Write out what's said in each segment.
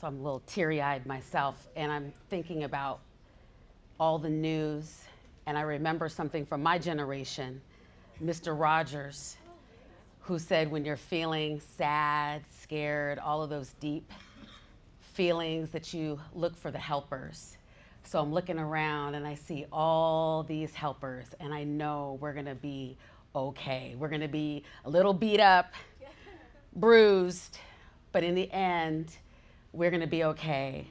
so I'm a little teary-eyed myself, and I'm thinking about all the news, and I remember something from my generation, Mr. Rogers, who said when you're feeling sad, scared, all of those deep feelings, that you look for the helpers. So I'm looking around and I see all these helpers, and I know we're gonna be okay. We're gonna be a little beat up, bruised, but in the end, we're gonna be okay.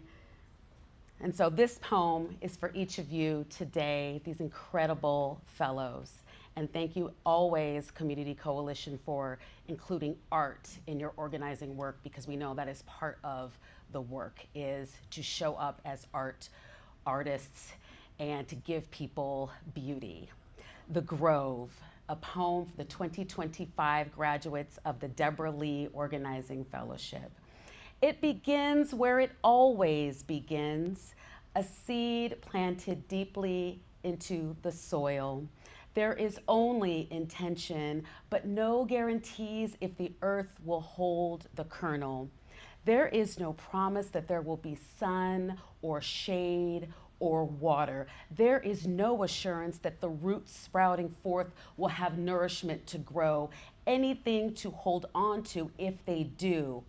And so this poem is for each of you today, these incredible fellows. And thank you always, Community Coalition, for including art in your organizing work, because we know that is part of the work, is to show up as artists and to give people beauty. The Grove, a poem for the 2025 graduates of the Debra Lee Organizing Fellowship. It begins where it always begins, a seed planted deeply into the soil. There is only intention, but no guarantees if the earth will hold the kernel. There is no promise that there will be sun or shade or water. There is no assurance that the roots sprouting forth will have nourishment to grow, anything to hold on to if they do.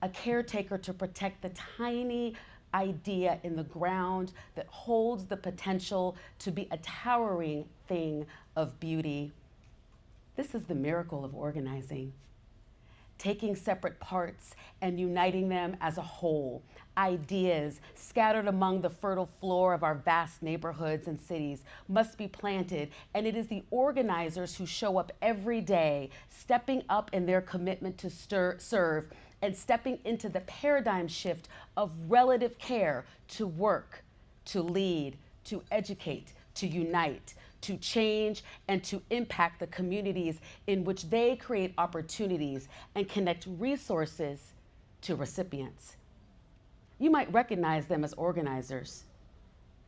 A caretaker to protect the tiny idea in the ground that holds the potential to be a towering thing of beauty. This is the miracle of organizing. Taking separate parts and uniting them as a whole. Ideas scattered among the fertile floor of our vast neighborhoods and cities must be planted, and it is the organizers who show up every day, stepping up in their commitment to serve and stepping into the paradigm shift of relative care to work, to lead, to educate, to unite, to change, and to impact the communities in which they create opportunities and connect resources to recipients. You might recognize them as organizers.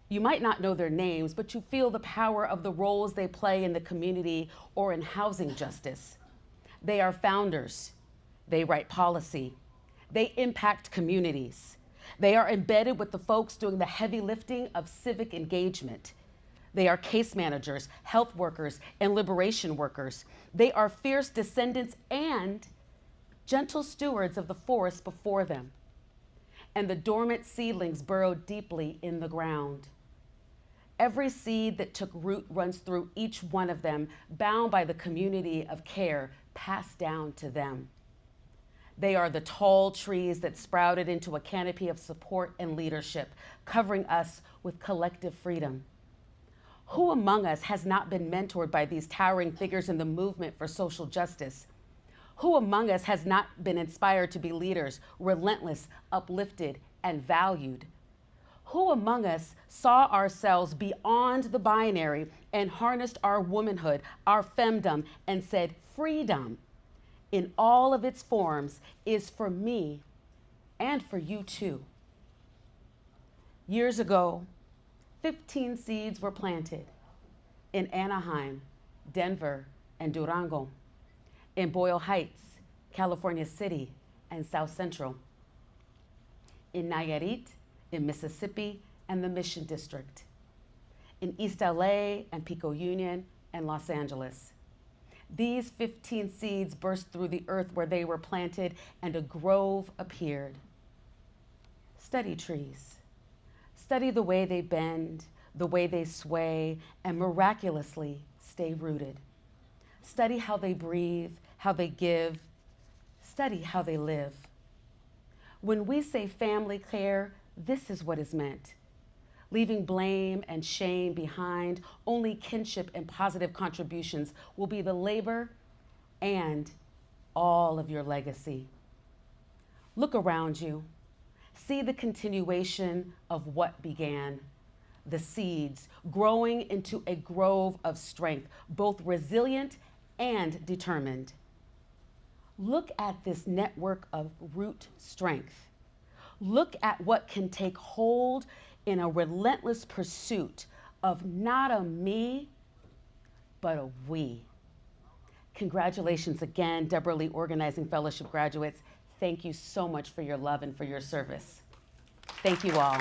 You might not know their names, but you feel the power of the roles they play in the community or in housing justice. They are founders. They write policy. They impact communities. They are embedded with the folks doing the heavy lifting of civic engagement. They are case managers, health workers, and liberation workers. They are fierce descendants and gentle stewards of the forest before them, and the dormant seedlings burrowed deeply in the ground. Every seed that took root runs through each one of them, bound by the community of care passed down to them. They are the tall trees that sprouted into a canopy of support and leadership, covering us with collective freedom. Who among us has not been mentored by these towering figures in the movement for social justice? Who among us has not been inspired to be leaders, relentless, uplifted, and valued? Who among us saw ourselves beyond the binary and harnessed our womanhood, our femdom, and said, freedom in all of its forms is for me and for you too? Years ago, 15 seeds were planted in Anaheim, Denver, and Durango, in Boyle Heights, California City, and South Central, in Nayarit, in Mississippi, and the Mission District, in East LA and Pico Union and Los Angeles. These 15 seeds burst through the earth where they were planted, and a grove appeared. Study trees. Study the way they bend, the way they sway, and miraculously stay rooted. Study how they breathe, how they give. Study how they live. When we say family care, this is what is meant. Leaving blame and shame behind, only kinship and positive contributions will be the labor and all of your legacy. Look around you. See the continuation of what began. The seeds growing into a grove of strength, both resilient and determined. Look at this network of root strength. Look at what can take hold in a relentless pursuit of not a me, but a we. Congratulations again, Debra Lee Organizing Fellowship graduates. thank you so much for your love and for your service. Thank you all.